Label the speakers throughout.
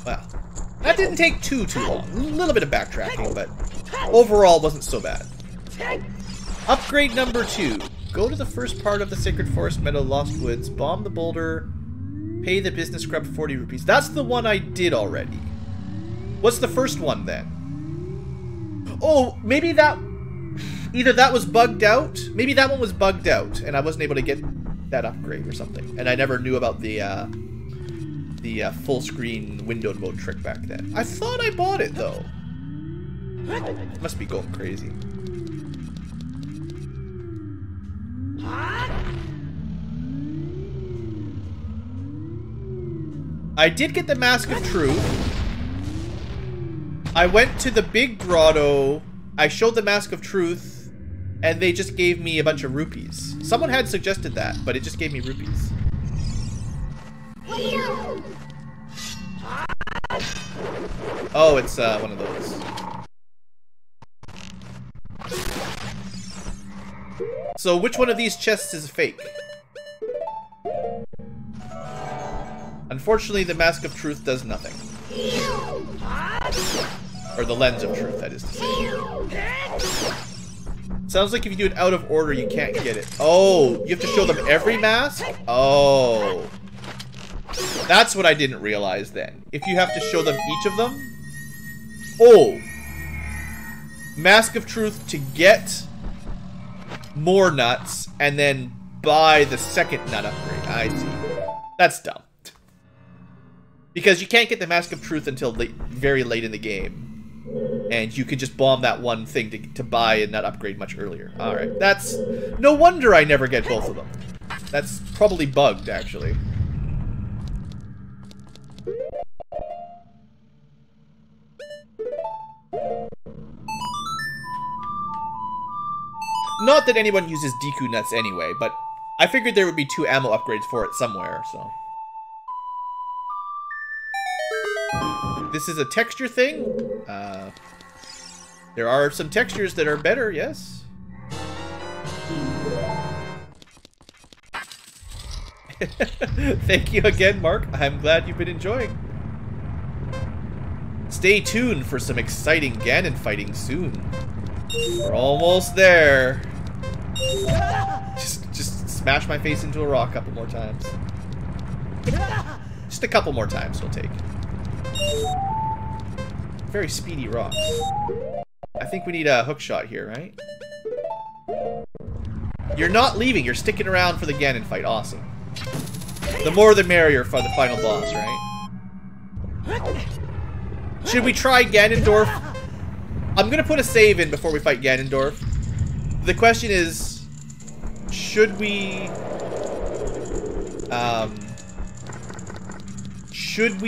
Speaker 1: Well, that didn't take too long. A little bit of backtracking, but overall wasn't so bad. Upgrade number 2. Go to the first part of the Sacred Forest Meadow Lost Woods, bomb the boulder, pay the business scrub 40 rupees. That's the one I did already. What's the first one then? Oh, maybe that... Either that was bugged out. Maybe that one was bugged out, and I wasn't able to get that upgrade or something. And I never knew about the full screen windowed mode trick back then. I thought I bought it though. Must be going crazy. I did get the Mask of Truth. I went to the big grotto. I showed the Mask of Truth. And they just gave me a bunch of rupees. Someone had suggested that, but it just gave me rupees. Oh, it's one of those. So which one of these chests is fake? Unfortunately, the Mask of Truth does nothing. Or the Lens of Truth, that is to say. Sounds like if you do it out of order, you can't get it. Oh, you have to show them every mask? Oh. That's what I didn't realize then. If you have to show them each of them? Oh. Mask of Truth to get more nuts, and then buy the second nut upgrade. I see. That's dumb. Because you can't get the Mask of Truth until very late in the game. And you could just bomb that one thing to buy a nut upgrade much earlier. Alright, that's... No wonder I never get both of them. That's probably bugged, actually. Not that anyone uses Deku nuts anyway, but I figured there would be 2 ammo upgrades for it somewhere, so... This is a texture thing. There are some textures that are better, yes. Thank you again, Mark. I'm glad you've been enjoying. Stay tuned for some exciting Ganon fighting soon. We're almost there. Just smash my face into a rock a couple more times. Just a couple more times will take. Very speedy rocks. I think we need a hook shot here, right? You're not leaving, you're sticking around for the Ganon fight. Awesome. The more the merrier for the final boss, right? Should we try Ganondorf? I'm gonna put a save in before we fight Ganondorf. The question is, should we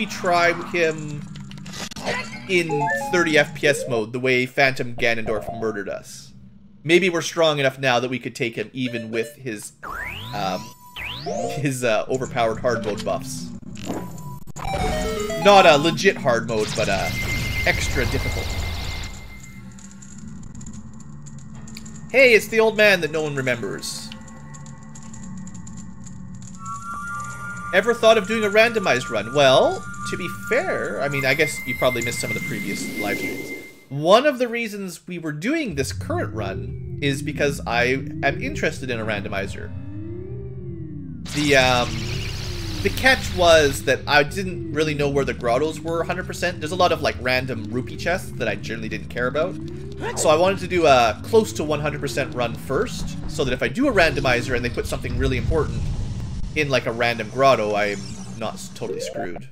Speaker 1: try him in 30 FPS mode, the way Phantom Ganondorf murdered us? Maybe we're strong enough now that we could take him even with his overpowered hard mode buffs. Not a legit hard mode, but extra difficult. Hey, it's the old man that no one remembers. Ever thought of doing a randomized run? Well, to be fair, I mean, I guess you probably missed some of the previous live streams. One of the reasons we were doing this current run is because I am interested in a randomizer. The catch was that I didn't really know where the grottos were 100%. There's a lot of like random rupee chests that I generally didn't care about. So I wanted to do a close to 100% run first, so that if I do a randomizer and they put something really important in like a random grotto, I'm not totally screwed.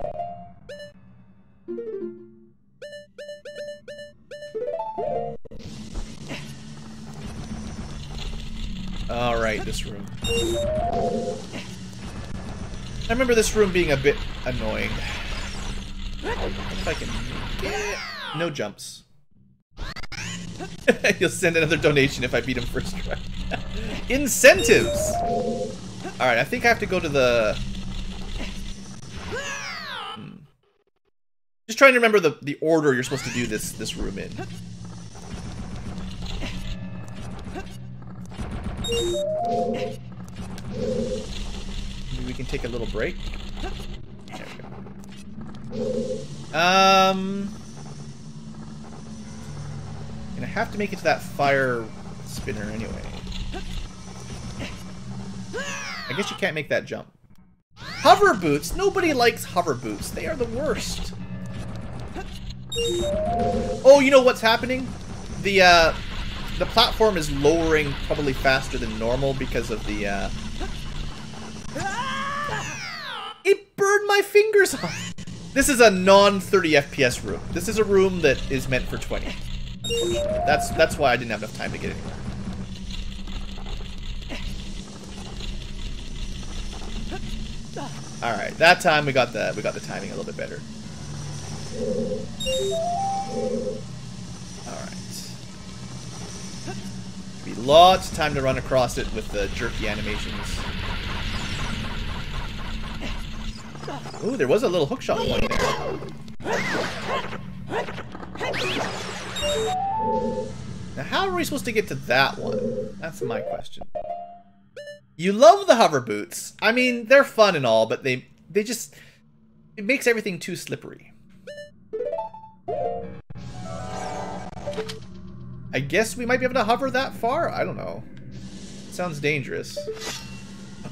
Speaker 1: Alright, this room. I remember this room being a bit annoying. If I can... No jumps. You'll send another donation if I beat him first try. Incentives! Alright, I think I have to go to the... Just trying to remember the order you're supposed to do this room in. Maybe we can take a little break. There we go. Gonna have to make it to that fire spinner anyway. I guess you can't make that jump. Hover boots? Nobody likes hover boots. They are the worst. Oh, you know what's happening? The platform is lowering probably faster than normal because of the It burned my fingers off. This is a non-30 FPS room. This is a room that is meant for 20. That's why I didn't have enough time to get anywhere. All right, that time we got the timing a little bit better. All right. Be lots of time to run across it with the jerky animations. Ooh, there was a little hookshot point there. Now, how are we supposed to get to that one? That's my question. You love the hover boots. I mean, they're fun and all, but they just... It makes everything too slippery. I guess we might be able to hover that far? I don't know. Sounds dangerous.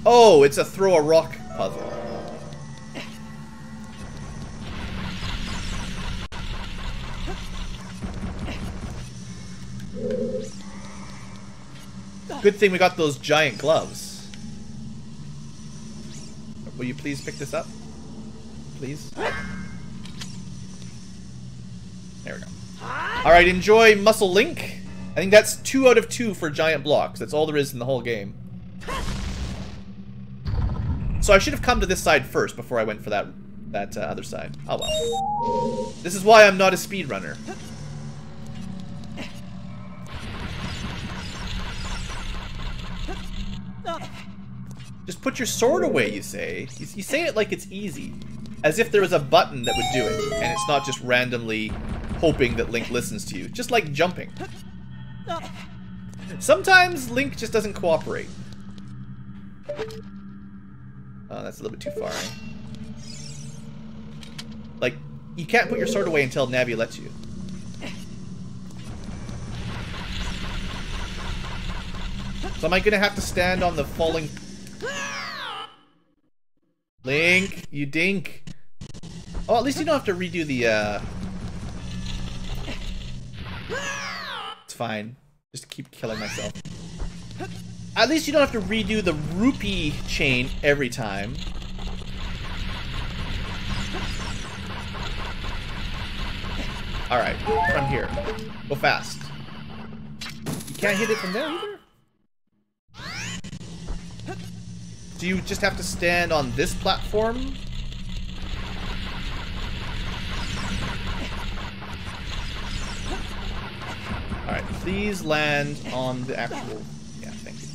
Speaker 1: Oh, it's a throw a rock puzzle. Good thing we got those giant gloves. Will you please pick this up? Please? There we go. Alright, enjoy Muscle Link. I think that's 2 out of 2 for giant blocks. That's all there is in the whole game. So I should have come to this side first before I went for that other side. Oh well. This is why I'm not a speedrunner. Just put your sword away, you say. You say it like it's easy. As if there was a button that would do it, and it's not just randomly hoping that Link listens to you. Just like jumping. Sometimes Link just doesn't cooperate. Oh, that's a little bit too far, eh? Like, you can't put your sword away until Navi lets you. So am I gonna have to stand on the falling... Link, you dink. Oh, at least you don't have to redo the, It's fine. Just keep killing myself. At least you don't have to redo the rupee chain every time. Alright, from here. Go fast. You can't hit it from there either? Do you just have to stand on this platform? Alright, please land on the actual... Yeah, thank you.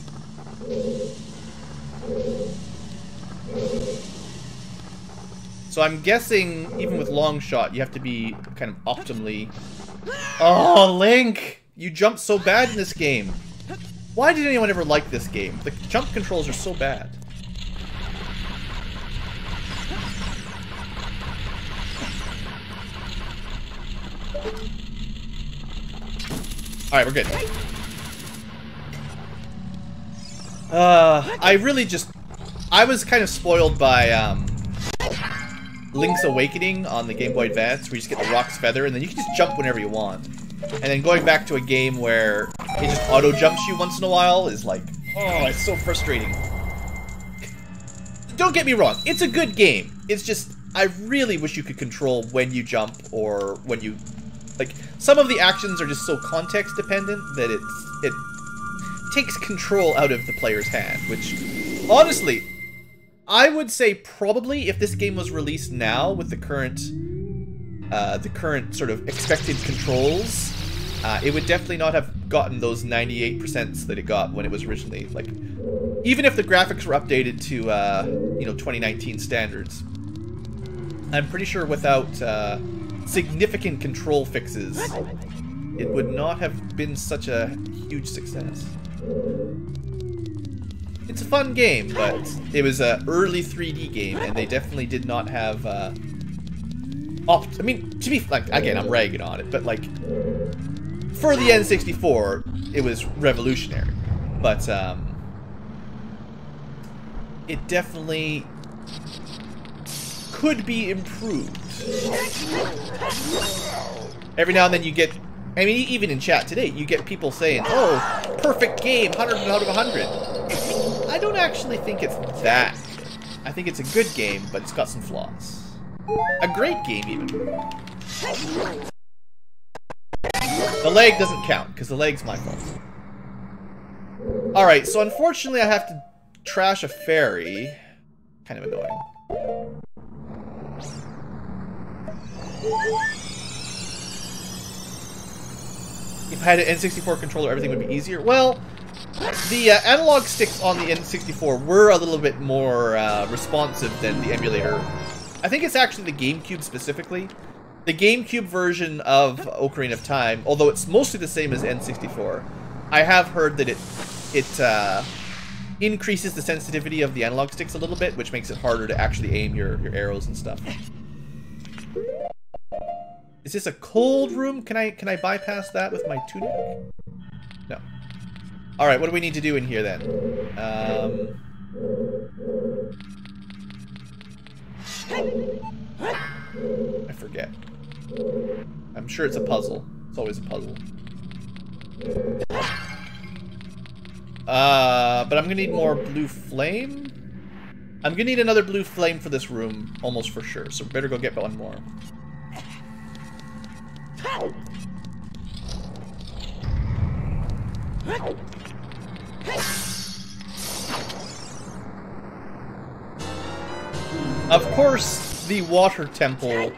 Speaker 1: So I'm guessing, even with long shot, you have to be kind of optimally... Oh, Link! You jump so bad in this game. Why did anyone ever like this game? The jump controls are so bad. Alright, we're good. I was kind of spoiled by, Link's Awakening on the Game Boy Advance, where you just get the Rock's Feather, and then you can just jump whenever you want. And then going back to a game where it just auto-jumps you once in a while is like, oh, it's so frustrating. Don't get me wrong, it's a good game. It's just, I really wish you could control when you jump or when you... Like, some of the actions are just so context dependent that it takes control out of the player's hand, which, honestly, I would say probably if this game was released now with the current sort of expected controls, it would definitely not have gotten those 98% that it got when it was originally, like, even if the graphics were updated to, you know, 2019 standards. I'm pretty sure without, significant control fixes, it would not have been such a huge success. It's a fun game, but it was an early 3D game, and they definitely did not have I mean, to be like, again, I'm ragging on it, but like for the N64, it was revolutionary. But it definitely could be improved. Every now and then you get, I mean, even in chat today, you get people saying, "Oh, perfect game, 100 out of 100." I don't actually think it's that good. I think it's a good game, but it's got some flaws. A great game, even. The leg doesn't count, because the leg's my fault. Alright, so unfortunately I have to trash a fairy. Kind of annoying. If I had an N64 controller, everything would be easier. Well, the analog sticks on the N64 were a little bit more responsive than the emulator. I think it's actually the Gamecube specifically. The Gamecube version of Ocarina of Time, although it's mostly the same as N64, I have heard that it increases the sensitivity of the analog sticks a little bit, which makes it harder to actually aim your arrows and stuff. Is this a cold room? Can I bypass that with my tunic? No. Alright, what do we need to do in here then? I forget. I'm sure it's a puzzle. It's always a puzzle. But I'm gonna need more blue flame. I'm gonna need another blue flame for this room, almost for sure. So better go get one more. Of course, the water temple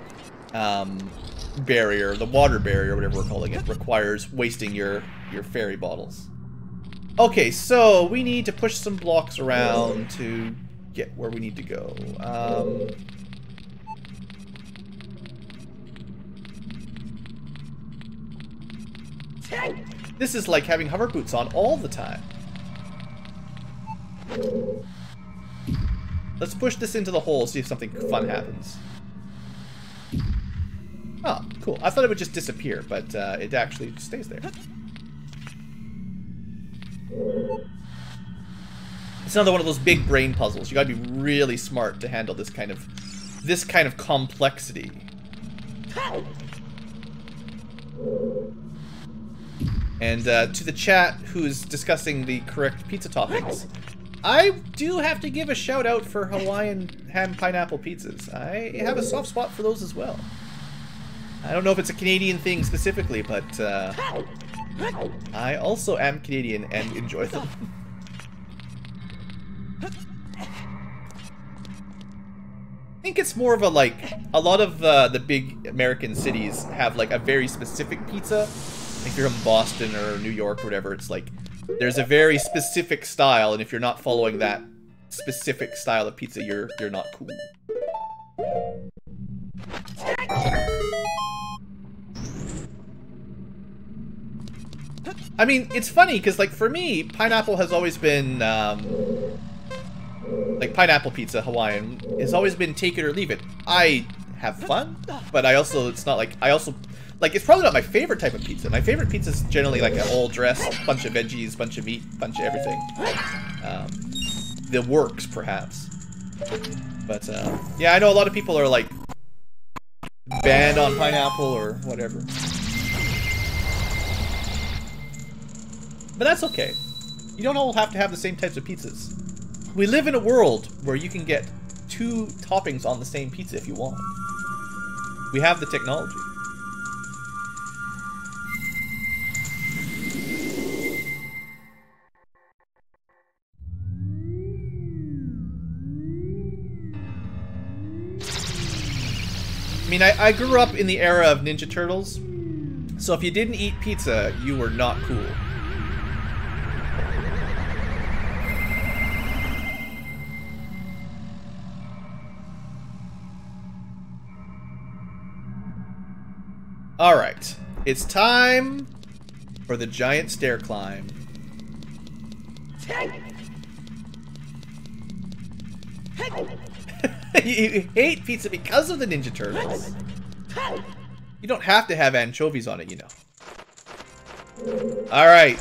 Speaker 1: barrier, the water barrier, whatever we're calling it, requires wasting your fairy bottles. Okay, so we need to push some blocks around to get where we need to go. This is like having hover boots on all the time. Let's push this into the hole, see if something fun happens. Oh, cool. I thought it would just disappear, but it actually stays there. It's another one of those big brain puzzles. You gotta be really smart to handle this kind of complexity. And to the chat who's discussing the correct pizza toppings, I do have to give a shout out for Hawaiian ham pineapple pizzas. I have a soft spot for those as well. I don't know if it's a Canadian thing specifically, but I also am Canadian and enjoy them. I think it's more of a, like, a lot of the big American cities have like a very specific pizza. If you're in Boston or New York or whatever, it's like there's a very specific style, and if you're not following that specific style of pizza, you're not cool. I mean, it's funny because, like, for me, pineapple has always been like pineapple pizza, Hawaiian, has always been take it or leave it. I have fun, but I also, it's not like, I also, like, it's probably not my favorite type of pizza. My favorite pizza is generally like an all dressed, bunch of veggies, bunch of meat, bunch of everything. The works, perhaps. But, yeah, I know a lot of people are, like, banned on pineapple or whatever. But that's okay. You don't all have to have the same types of pizzas. We live in a world where you can get 2 toppings on the same pizza if you want. We have the technology. I mean, I grew up in the era of Ninja Turtles, so if you didn't eat pizza, you were not cool. Alright, it's time for the giant stair climb. You hate pizza because of the Ninja Turtles. You don't have to have anchovies on it, you know. Alright.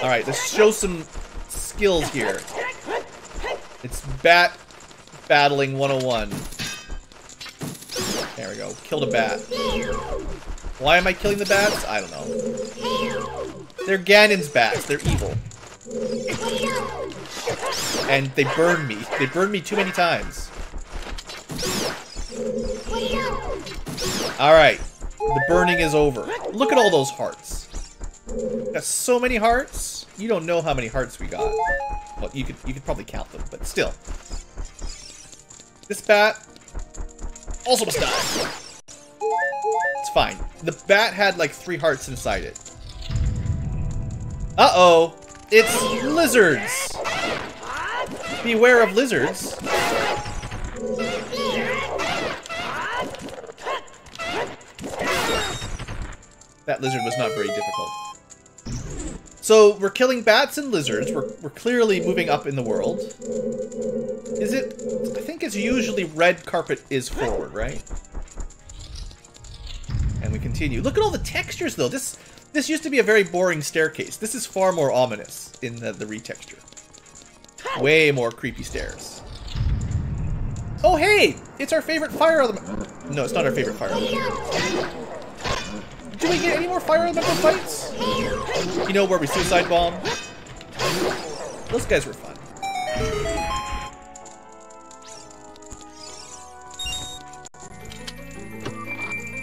Speaker 1: Alright, let's show some skills here. It's bat battling 101. There we go. Killed a bat. Why am I killing the bats? I don't know. They're Ganon's bats. They're evil. And they burn me. They burn me too many times. Alright. The burning is over. Look at all those hearts. Got so many hearts. You don't know how many hearts we got. Well, you could probably count them, but still. This bat also must die. It's fine. The bat had like 3 hearts inside it. Uh-oh. It's lizards. Beware of lizards. That lizard was not very difficult. So, we're killing bats and lizards. We're clearly moving up in the world. Is it? I think it's usually red carpet is forward, right? And we continue. Look at all the textures, though. This used to be a very boring staircase. This is far more ominous in the retexture. Way more creepy stairs. Oh, hey! It's our favorite fire element. No, it's not our favorite fire element. Do we get any more fire elemental fights? You know, where we suicide bomb? Those guys were fun.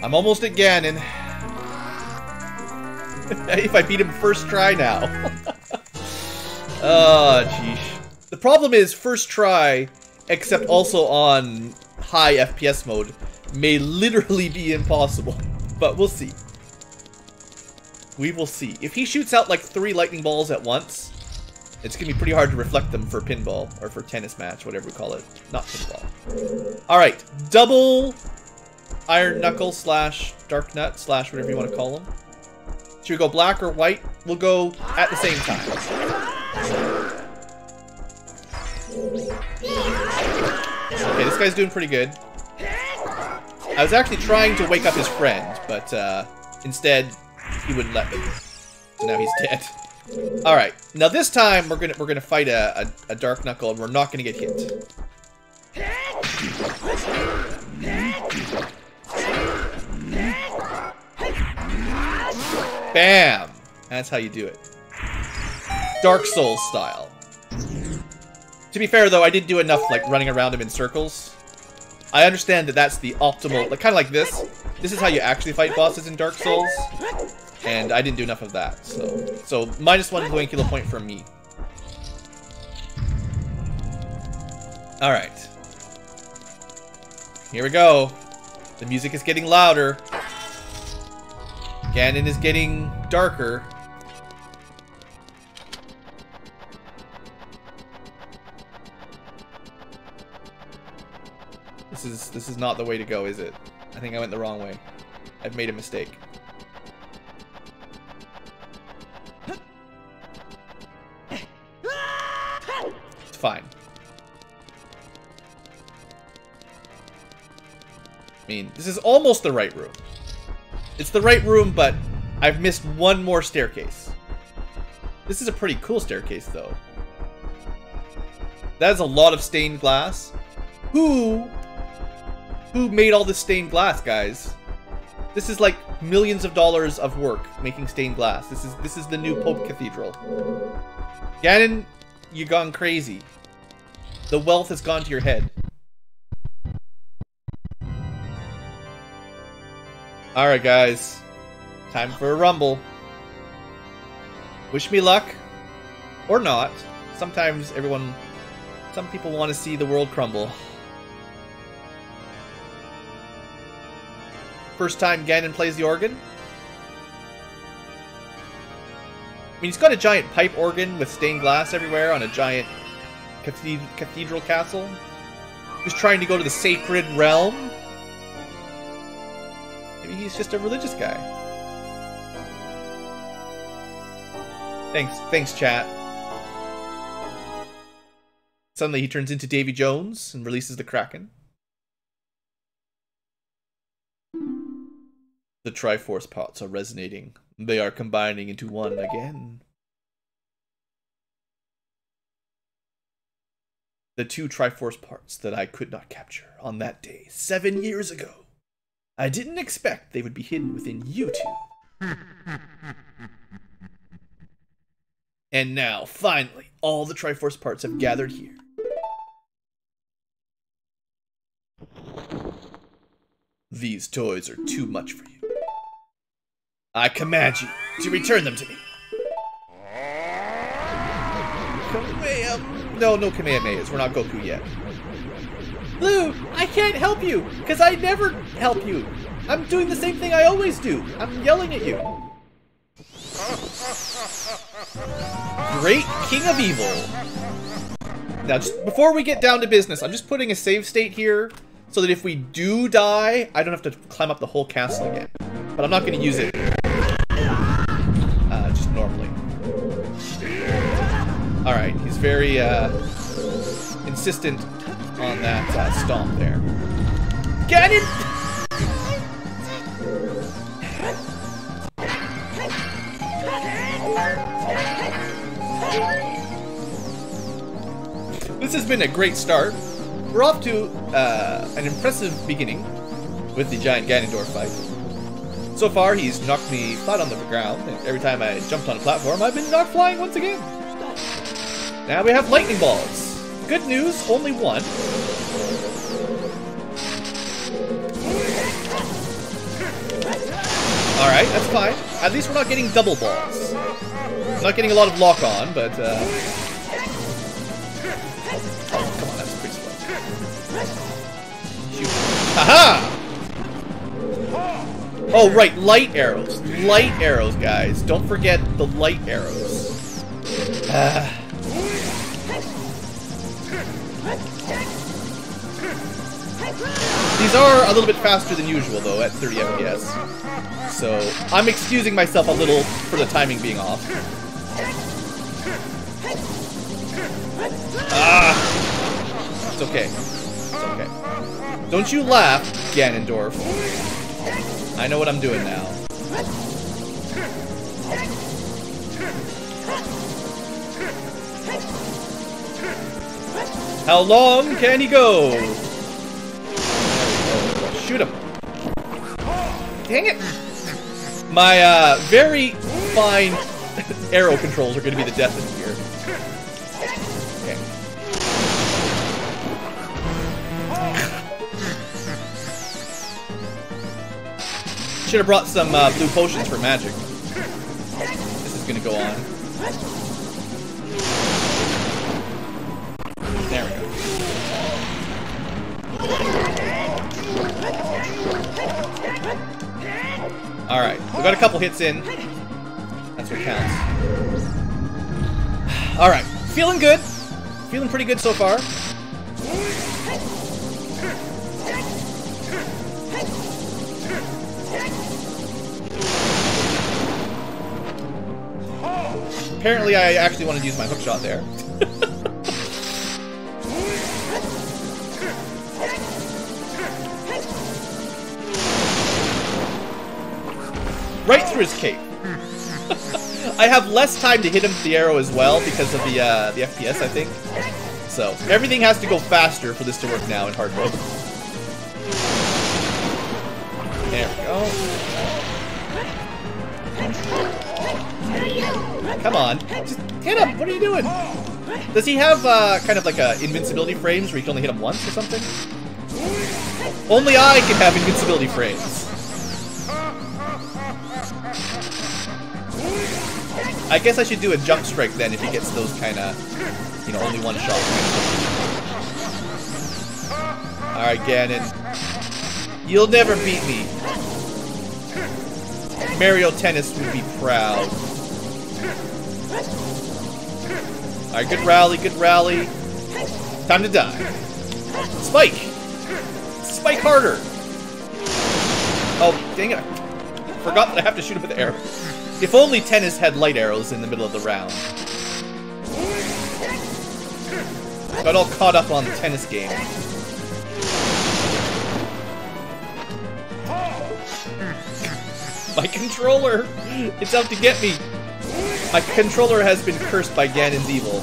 Speaker 1: I'm almost at Ganon. If I beat him first try now. Oh, jeez. The problem is, first try, except also on high FPS mode, may literally be impossible. But we'll see. We will see. If he shoots out like 3 lightning balls at once, it's going to be pretty hard to reflect them for pinball, or for tennis match, whatever we call it. Not pinball. Alright, double iron knuckle slash dark nut slash whatever you want to call them. Should we go black or white? We'll go at the same time. Okay, this guy's doing pretty good. I was actually trying to wake up his friend, but instead he wouldn't let me. So now he's dead. All right, now this time we're gonna fight a dark knuckle, and we're not gonna get hit. Bam! That's how you do it. Dark Souls style. To be fair, though, I did do enough, like, running around him in circles. I understand that that's the optimal, like, kind of like this. This is how you actually fight bosses in Dark Souls. And I didn't do enough of that, so -1 going kilo point from me. Alright. Here we go. The music is getting louder. Ganon is getting darker. This is not the way to go, is it? I think I went the wrong way. I've made a mistake. It's fine. I mean, this is almost the right room. It's the right room, but I've missed one more staircase. This is a pretty cool staircase, though. That is a lot of stained glass. Who made all this stained glass, guys? This is like millions of dollars of work making stained glass. This is the new Pope Cathedral. Ganon, you've gone crazy. The wealth has gone to your head. Alright, guys. Time for a rumble. Wish me luck. Or not. Sometimes some people want to see the world crumble. First time Ganon plays the organ. I mean, he's got a giant pipe organ with stained glass everywhere on a giant cathedral castle. He's trying to go to the sacred realm. Maybe he's just a religious guy. Thanks chat. Suddenly he turns into Davy Jones and releases the Kraken. The Triforce pots are resonating. They are combining into one again. The two Triforce parts that I could not capture on that day 7 years ago. I didn't expect they would be hidden within you two. And now, finally, all the Triforce parts have gathered here. These toys are too much for you. I command you to return them to me. No Kamehamehas. We're not Goku yet. Blue, I can't help you, because I never help you. I'm doing the same thing I always do. I'm yelling at you. Great King of Evil. Now, just before we get down to business, I'm just putting a save state here, so that if we do die, I don't have to climb up the whole castle again. But I'm not going to use it just normally. Alright, he's very insistent on that stomp there. Get it! This has been a great start. We're off to an impressive beginning with the giant Ganondorf fight. So far, he's knocked me flat on the ground, and every time I jumped on a platform, I've been knocked flying once again. Now we have lightning balls. Good news, only one. Alright, that's fine. At least we're not getting double balls. I'm not getting a lot of lock-on, but oh, come on, that's pretty slow. Shoot. Aha! Oh, right, light arrows. Light arrows, guys. Don't forget the light arrows. These are a little bit faster than usual, though, at 30 FPS. So, I'm excusing myself a little for the timing being off. Ah! It's okay. It's okay. Don't you laugh, Ganondorf. I know what I'm doing now. How long can he go? Shoot him. Dang it. My very fine arrow controls are going to be the death of me here. Okay. Should have brought some blue potions for magic. This is going to go on. There we go. Alright, we got a couple hits in. That's what counts. Alright, feeling good. Feeling pretty good so far. Apparently I actually wanted to use my hook shot there. Right through his cape. I have less time to hit him with the arrow as well because of the FPS, I think. So, everything has to go faster for this to work now in hard mode. There we go. Come on. Just hit him! What are you doing? Does he have kind of like invincibility frames where you can only hit him once or something? Only I can have invincibility frames. I guess I should do a jump strike then if he gets those kind of, you know, only one shot. Alright, Ganon. You'll never beat me. Mario Tennis would be proud. Alright, good rally, good rally. Time to die. Spike! Spike harder! Oh, dang it. I forgot that I have to shoot him with the arrow. If only Tennis had light arrows in the middle of the round. Got all caught up on the tennis game. My controller! It's out to get me! My controller has been cursed by Ganon's evil.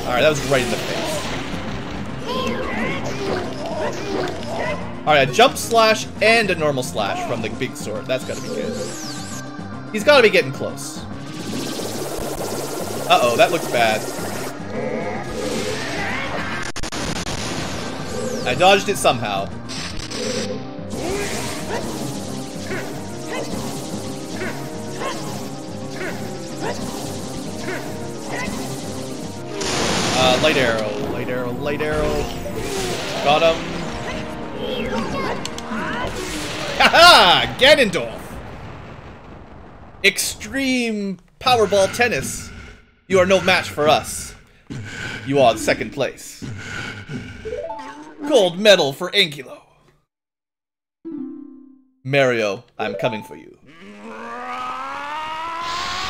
Speaker 1: Alright, that was right in the face. Alright, a jump slash and a normal slash from the big sword. That's gotta be good. He's gotta be getting close. Uh-oh, that looks bad. I dodged it somehow. Light arrow, light arrow, light arrow. Got him. Haha! Ganondorf! Extreme Powerball Tennis. You are no match for us. You are in second place. Gold medal for Ankylo. Mario, I'm coming for you.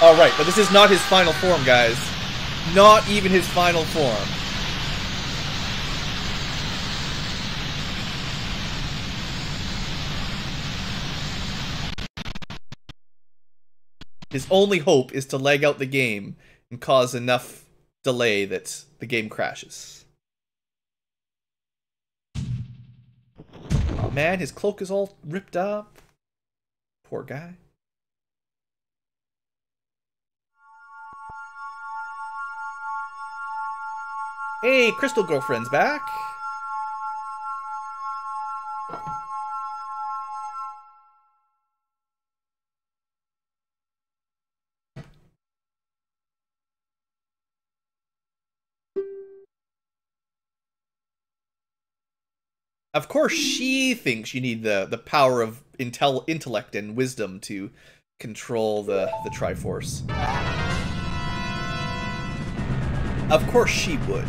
Speaker 1: Alright, but this is not his final form, guys. Not even his final form. His only hope is to lag out the game and cause enough delay that the game crashes. Oh man, his cloak is all ripped up. Poor guy. Hey, Crystal Girlfriend's back. Of course, she thinks you need the power of intellect and wisdom to control the Triforce. Of course she would.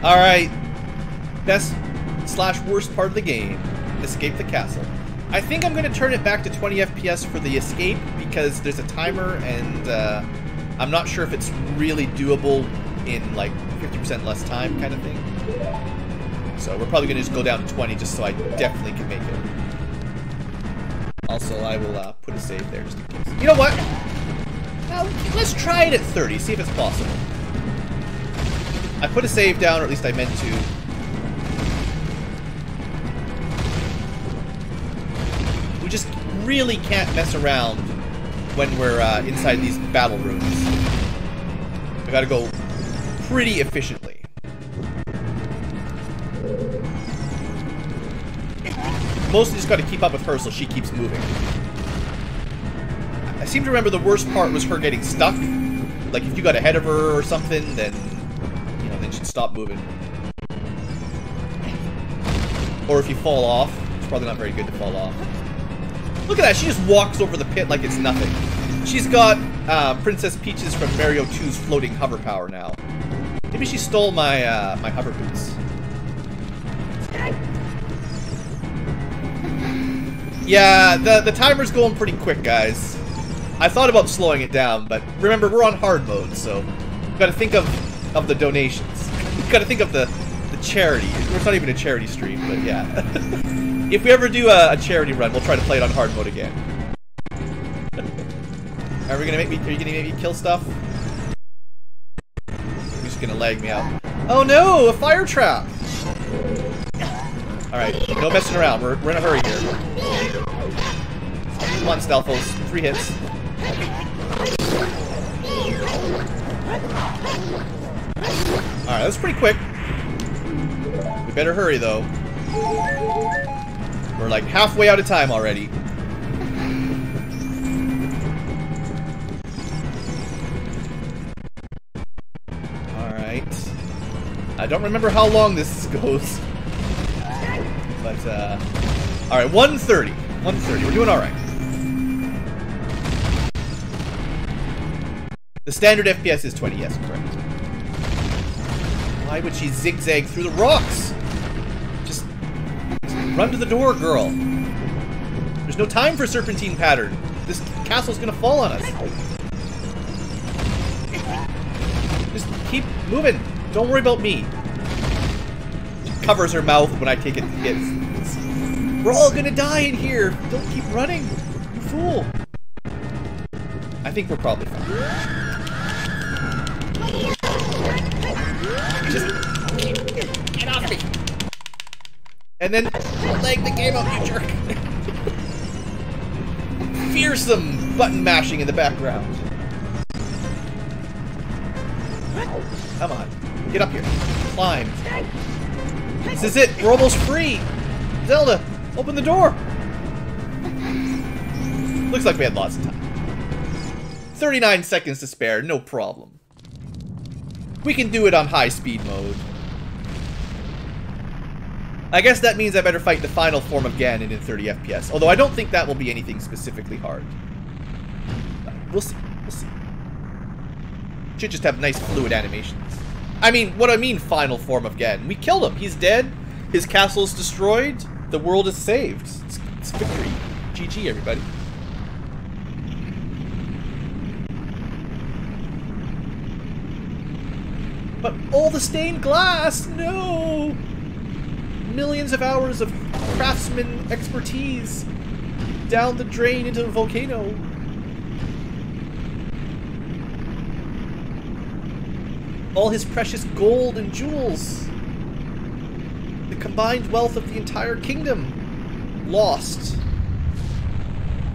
Speaker 1: Alright. Best / worst part of the game. Escape the castle. I think I'm going to turn it back to 20 FPS for the escape because there's a timer and I'm not sure if it's really doable in like 50% less time kind of thing. So we're probably going to just go down to 20 just so I definitely can make it. Also, I will put a save there just in case. You know what? Let's try it at 30, see if it's possible. I put a save down, or at least I meant to. We just really can't mess around when we're inside these battle rooms. We gotta go pretty efficiently. Mostly just gotta keep up with her so she keeps moving. I seem to remember the worst part was her getting stuck. Like if you got ahead of her or something, then then she'd stop moving. Or if you fall off, it's probably not very good to fall off. Look at that, she just walks over the pit like it's nothing. She's got Princess Peach's from Mario 2's floating hover power now. Maybe she stole my my hover boots. Yeah, the timer's going pretty quick, guys. I thought about slowing it down, but remember, we're on hard mode, so we've got to think of the donations. We've got to think of the charity. It's not even a charity stream, but yeah. If we ever do a charity run, we'll try to play it on hard mode again. Are you gonna make me kill stuff? You're just gonna lag me out. Oh no, a fire trap! Alright, no messing around. We're in a hurry here. Come on, Stelfos. 3 hits. Alright, that's pretty quick. We better hurry, though. We're like halfway out of time already. Alright. I don't remember how long this goes. But, alright, 130. 130. We're doing alright. The standard FPS is 20, yes, correct. Why would she zigzag through the rocks? Just run to the door, girl. There's no time for serpentine pattern. This castle's gonna fall on us. Just keep moving. Don't worry about me. She covers her mouth when I take it hits. We're all gonna die in here. Don't keep running, you fool. I think we're probably fine. Just get off me. And then leg the game up, you jerk. Fearsome button mashing in the background. Come on. Get up here. Climb. This is it. We're almost free. Zelda, open the door. Looks like we had lots of time. 39 seconds to spare. No problem. We can do it on high speed mode. I guess that means I better fight the final form of Ganon in 30 FPS. Although I don't think that will be anything specifically hard. But we'll see. We'll see. Should just have nice fluid animations. I mean, what I mean final form of Ganon. We killed him. He's dead. His castle's destroyed. The world is saved. It's victory. GG, everybody. But all the stained glass! No! Millions of hours of craftsman expertise down the drain into the volcano. All his precious gold and jewels. The combined wealth of the entire kingdom. Lost.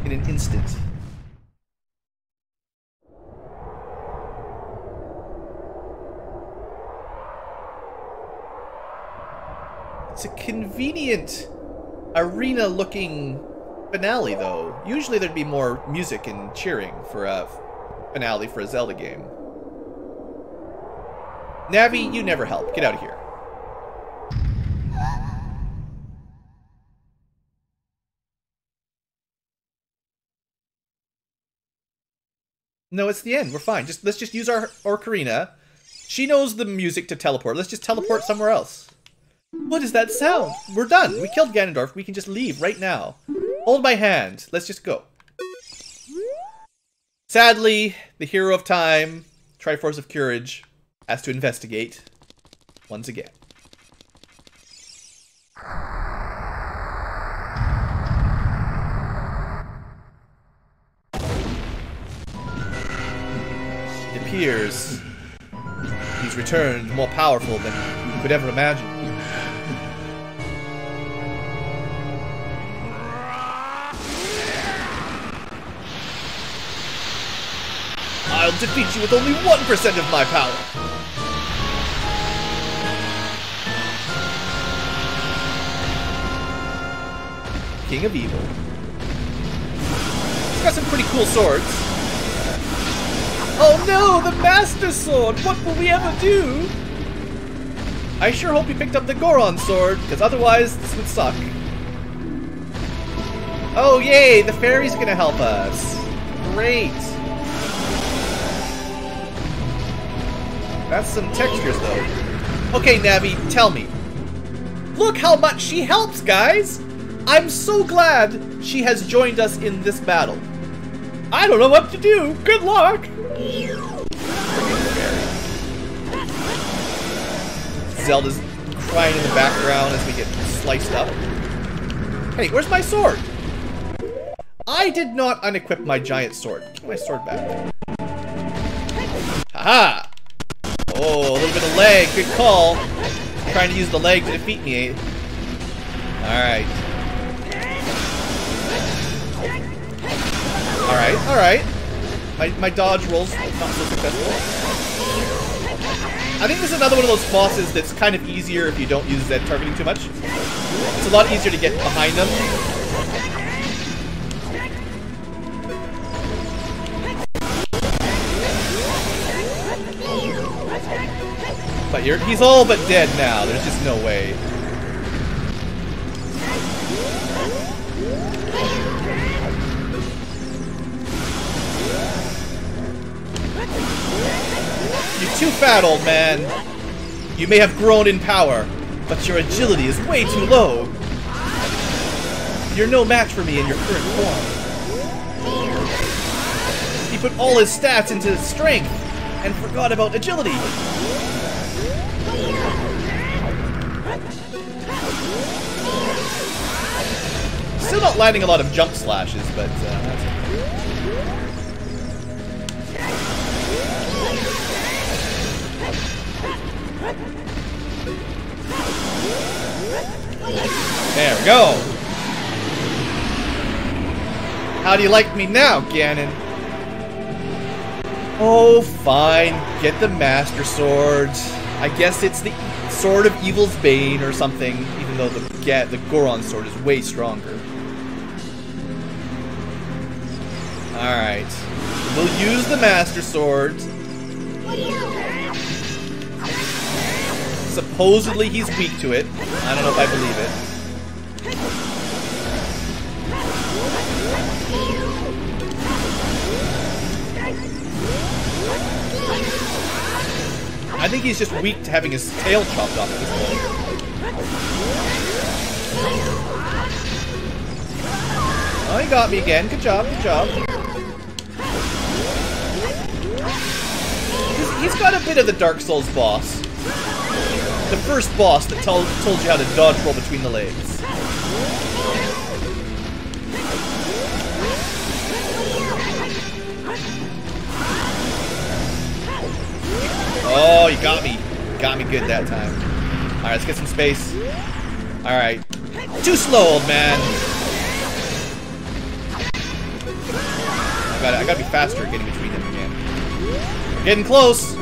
Speaker 1: In an instant. It's a convenient arena-looking finale, though. Usually there'd be more music and cheering for a finale for a Zelda game. Navi, you never help. Get out of here. No, it's the end. We're fine. Let's just use our ocarina. She knows the music to teleport. Let's just teleport somewhere else. What is that sound? We're done. We killed Ganondorf. We can just leave right now. Hold my hand. Let's just go. Sadly, the hero of time, Triforce of Courage, has to investigate once again. It appears he's returned more powerful than you could ever imagine. I'll defeat you with only 1% of my power. King of Evil. He's got some pretty cool swords. Oh no, the Master Sword! What will we ever do? I sure hope he picked up the Goron Sword, because otherwise this would suck. Oh yay, the fairy's gonna help us. Great. That's some textures, though. Okay, Navi, tell me. Look how much she helps, guys! I'm so glad she has joined us in this battle. I don't know what to do. Good luck! Zelda's crying in the background as we get sliced up. Hey, where's my sword? I did not unequip my giant sword. Get my sword back. Haha! Oh, a little bit of leg. Good call. Trying to use the leg to defeat me. Alright. Alright. My dodge rolls not so successful. I think this is another one of those bosses that's kind of easier if you don't use Z targeting too much. It's a lot easier to get behind them. But he's all but dead now. There's just no way. You're too fat, old man. You may have grown in power, but your agility is way too low. You're no match for me in your current form. He put all his stats into strength. and forgot about agility. Still not landing a lot of jump slashes, but that's okay. There we go. How do you like me now, Ganon? Oh, fine. Get the Master Sword. I guess it's the Sword of Evil's Bane or something, even though the Goron Sword is way stronger. Alright. We'll use the Master Sword. Supposedly he's weak to it. I don't know if I believe it. I think he's just weak to having his tail chopped off at this point. Oh, he got me again. Good job, good job. He's got a bit of the Dark Souls boss. The first boss that told you how to dodge roll between the legs. Oh, you got me. Got me good that time. Alright, let's get some space. Alright. Too slow, old man. I gotta be faster at getting between them again. We're getting close.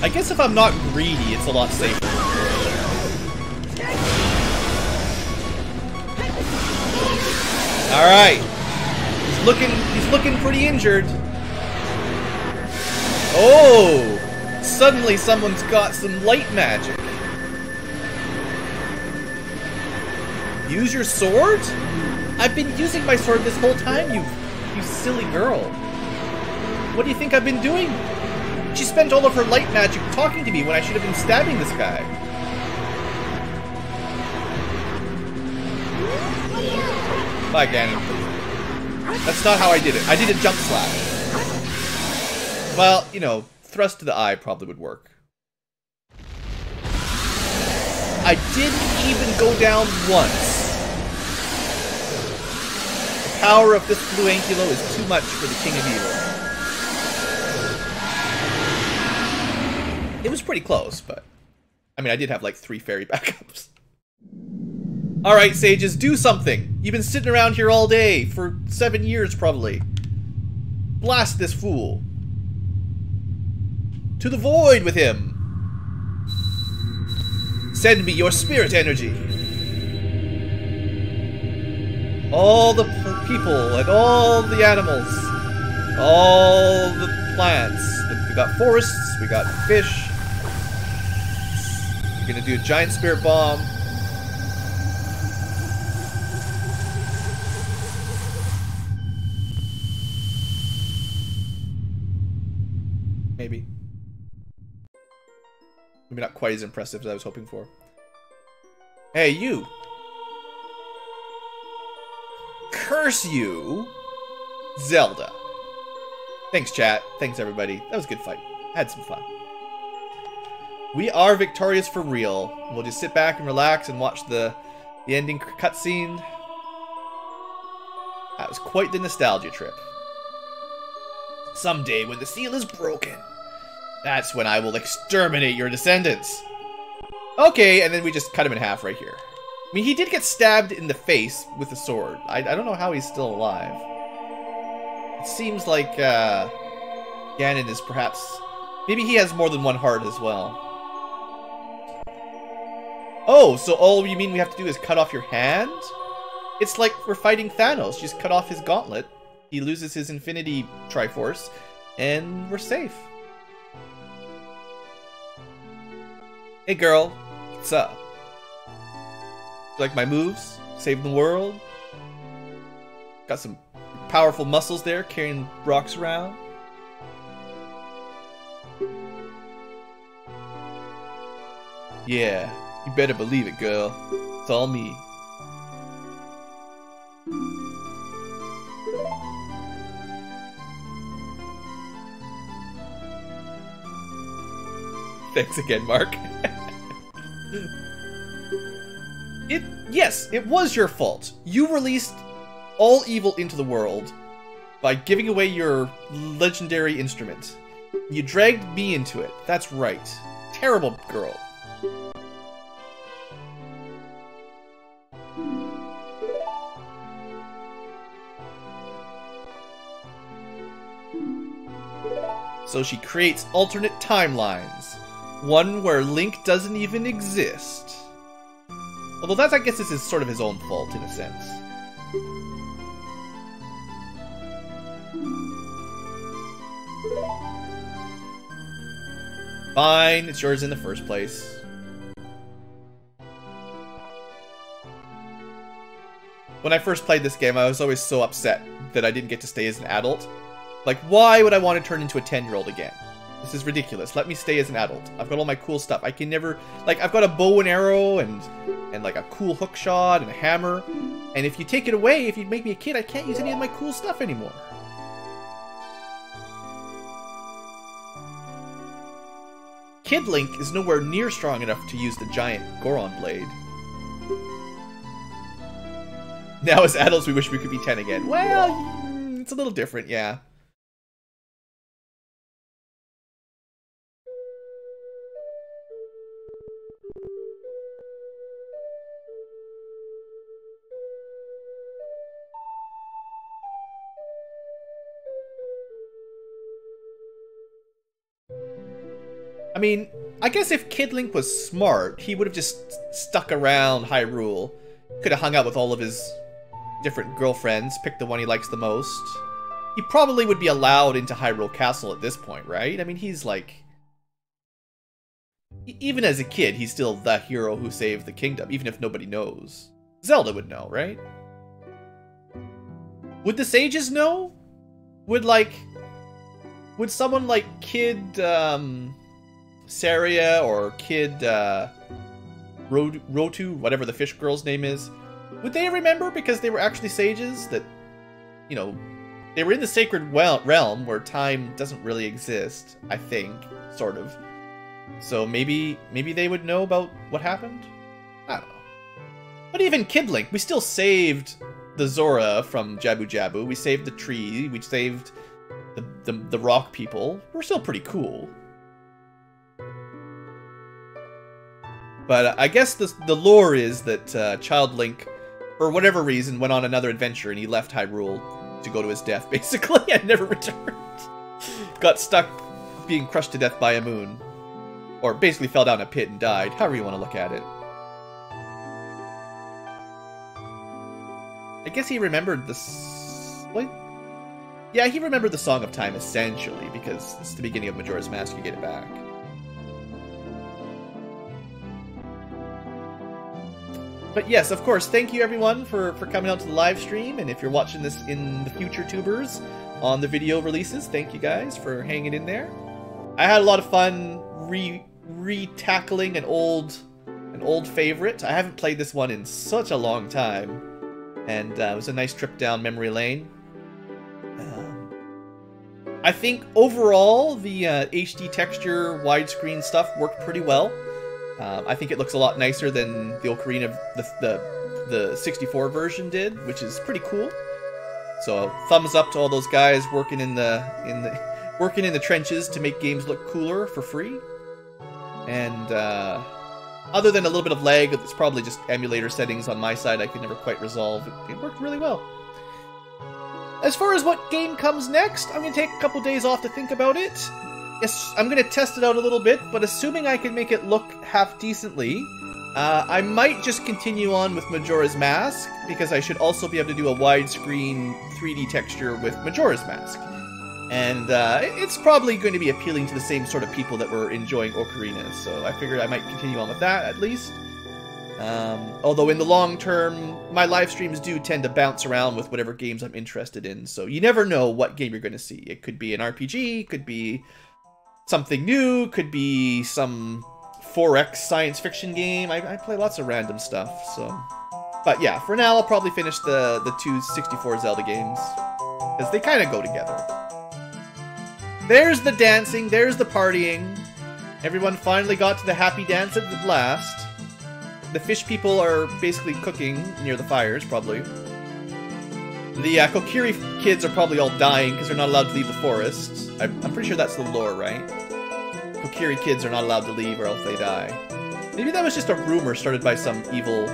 Speaker 1: I guess if I'm not greedy, it's a lot safer. Alright. He's looking pretty injured. Oh! Suddenly someone's got some light magic. Use your sword? I've been using my sword this whole time, you silly girl. What do you think I've been doing? She spent all of her light magic talking to me when I should have been stabbing this guy. Bye, Ganon. That's not how I did it. I did a jump slash. Well, you know, thrust to the eye probably would work. I didn't even go down once. The power of this blue ankylo is too much for the King of Evil. It was pretty close, but... I mean, I did have like 3 fairy backups. Alright, sages, do something! You've been sitting around here all day, for 7 years probably. Blast this fool. To the void with him! Send me your spirit energy! All the people and all the animals. All the plants. We got forests, we got fish. We're gonna do a giant spirit bomb. Maybe. Maybe not quite as impressive as I was hoping for. Hey, you! Curse you! Zelda. Thanks, chat. Thanks, everybody. That was a good fight. Had some fun. We are victorious for real. We'll just sit back and relax and watch the ending cutscene. That was quite the nostalgia trip. Someday, when the seal is broken, that's when I will exterminate your descendants. Okay, and then we just cut him in half right here. I mean, he did get stabbed in the face with a sword. I don't know how he's still alive. It seems like Ganon is perhaps... Maybe he has more than one heart as well. Oh, so all you mean we have to do is cut off your hand? It's like we're fighting Thanos. Just cut off his gauntlet. He loses his Infinity Triforce, and we're safe. Hey girl, what's up? You like my moves? Saving the world? Got some powerful muscles there, carrying rocks around. Yeah, You better believe it, girl. It's all me. Thanks again, Mark. Yes, it was your fault. You released all evil into the world by giving away your legendary instrument. You dragged me into it. That's right. Terrible girl. So she creates alternate timelines. One where Link doesn't even exist. Although I guess this is sort of his own fault in a sense. Fine, it's yours in the first place. When I first played this game, I was always so upset that I didn't get to stay as an adult. Like, why would I want to turn into a 10-year-old again? This is ridiculous. Let me stay as an adult. I've got all my cool stuff. I can never... Like, I've got a bow and arrow and like a cool hook shot and a hammer. And if you take it away, if you make me a kid, I can't use any of my cool stuff anymore. Kid Link is nowhere near strong enough to use the giant Goron blade. Now as adults, we wish we could be 10 again. Well, it's a little different, yeah. I mean, I guess if Kid Link was smart, he would have just stuck around Hyrule. Could have hung out with all of his different girlfriends, picked the one he likes the most. He probably would be allowed into Hyrule Castle at this point, right? I mean, he's like... Even as a kid, he's still the hero who saved the kingdom, even if nobody knows. Zelda would know, right? Would the sages know? Would someone like Kid, Saria or Kid, Rotu, whatever the fish girl's name is, would they remember because they were actually sages that, you know, they were in the sacred realm where time doesn't really exist, I think, sort of. So maybe they would know about what happened? I don't know. But even Kid Link, we still saved the Zora from Jabu Jabu, we saved the tree, we saved the rock people. We're still pretty cool. But I guess the lore is that Child Link, for whatever reason, went on another adventure and he left Hyrule to go to his death, basically, and never returned. Got stuck being crushed to death by a moon. Or basically fell down a pit and died, however you want to look at it. I guess he remembered what? Yeah, he remembered the Song of Time, essentially, because it's the beginning of Majora's Mask, you get it back. But yes, of course, thank you everyone for coming out to the live stream, and if you're watching this in the future tubers on the video releases, thank you guys for hanging in there. I had a lot of fun re-tackling an old favorite. I haven't played this one in such a long time, and it was a nice trip down memory lane. I think overall the HD texture widescreen stuff worked pretty well. I think it looks a lot nicer than the Ocarina of the 64 version did, which is pretty cool. So thumbs up to all those guys working in the trenches to make games look cooler for free. And other than a little bit of lag, it's probably just emulator settings on my side I could never quite resolve. It worked really well. As far as what game comes next, I'm going to take a couple days off to think about it. Yes, I'm going to test it out a little bit, but assuming I can make it look half decently, I might just continue on with Majora's Mask, because I should also be able to do a widescreen 3D texture with Majora's Mask. And it's probably going to be appealing to the same sort of people that were enjoying Ocarina, so I figured I might continue on with that, at least. Although in the long term, my live streams do tend to bounce around with whatever games I'm interested in, so you never know what game you're going to see. It could be an RPG, could be something new, could be some 4X science fiction game. I play lots of random stuff, so... But yeah, for now, I'll probably finish the 2 64 Zelda games. Because they kind of go together. There's the dancing, there's the partying. Everyone finally got to the happy dance at last. The fish people are basically cooking near the fires, probably. The Kokiri kids are probably all dying because they're not allowed to leave the forest. I'm pretty sure that's the lore, right? Kokiri kids are not allowed to leave or else they die. Maybe that was just a rumor started by some evil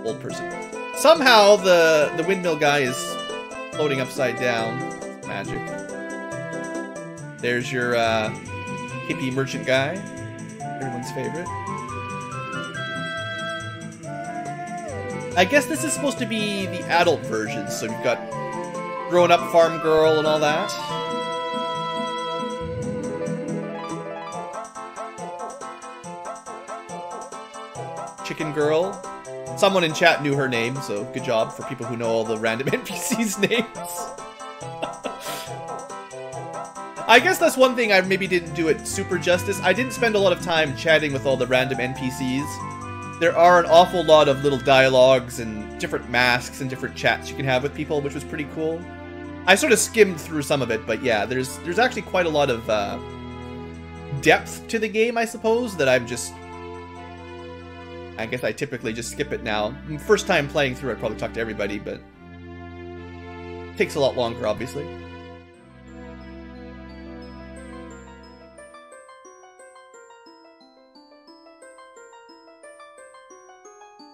Speaker 1: old person. Somehow the windmill guy is floating upside down. Magic. There's your hippie merchant guy. Everyone's favorite. I guess this is supposed to be the adult version, so we've got grown-up farm girl and all that. Chicken girl. Someone in chat knew her name, so good job for people who know all the random NPCs' names. I guess that's one thing I maybe didn't do it super justice. I didn't spend a lot of time chatting with all the random NPCs. There are an awful lot of little dialogues and different masks and different chats you can have with people, which was pretty cool. I sort of skimmed through some of it, but yeah, there's actually quite a lot of depth to the game, I suppose, that I'm just... I guess I typically just skip it now. First time playing through, I'd probably talk to everybody, but... it takes a lot longer, obviously.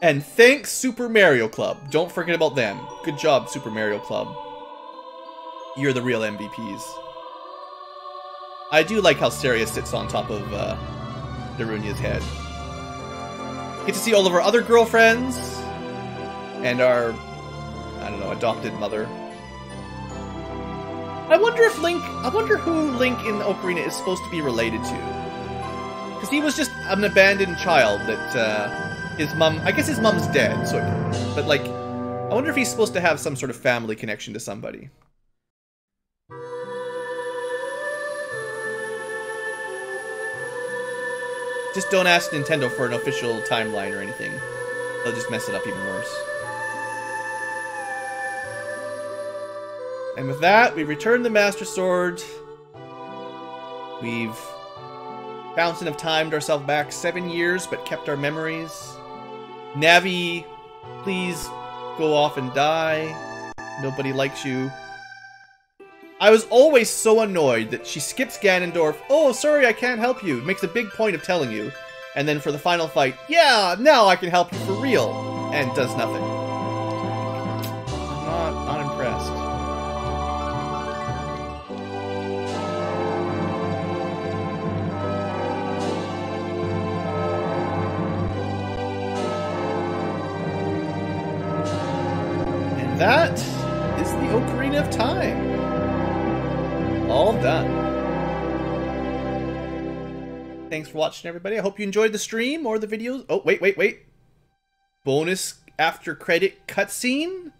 Speaker 1: And thanks, Super Mario Club. Don't forget about them. Good job, Super Mario Club. You're the real MVPs. I do like how Saria sits on top of Darunia's head. Get to see all of our other girlfriends. And our, I don't know, adopted mother. I wonder who Link in Ocarina is supposed to be related to. Because he was just an abandoned child that... his mom, I guess his mom's dead, so but like, I wonder if he's supposed to have some sort of family connection to somebody. Just don't ask Nintendo for an official timeline or anything. They'll just mess it up even worse. And with that, we return the Master Sword. We've bouncing of timed ourselves back 7 years, but kept our memories. Navi, please go off and die. Nobody likes you. I was always so annoyed that she skips Ganondorf. Oh, sorry, I can't help you. Makes a big point of telling you. And then for the final fight, yeah, now I can help you for real. And does nothing. I'm not impressed. That is the Ocarina of Time. All done. Thanks for watching, everybody. I hope you enjoyed the stream or the videos. Oh, wait. Bonus after credit cutscene?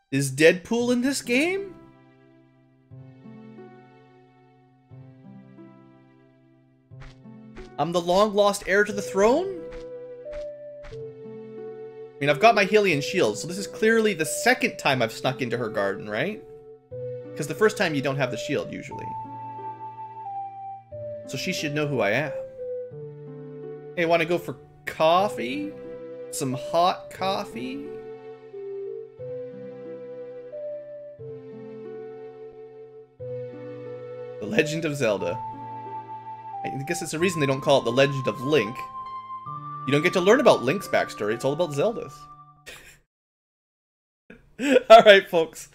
Speaker 1: Is Deadpool in this game? I'm the long-lost heir to the throne? I mean, I've got my Hylian shield, so this is clearly the second time I've snuck into her garden, right? Because the first time you don't have the shield, usually. So she should know who I am. Hey, want to go for coffee? Some hot coffee? The Legend of Zelda. I guess it's the reason they don't call it The Legend of Link. You don't get to learn about Link's backstory, it's all about Zelda's. Alright, folks.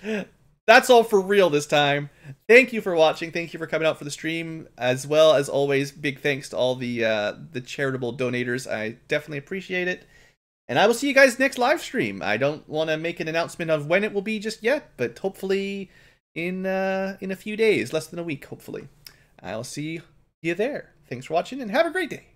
Speaker 1: That's all for real this time. Thank you for watching, thank you for coming out for the stream, as well as always, big thanks to all the charitable donators. I definitely appreciate it. And I will see you guys next live stream. I don't want to make an announcement of when it will be just yet, but hopefully in a few days, less than a week, hopefully. I'll see you there. Thanks for watching, and have a great day.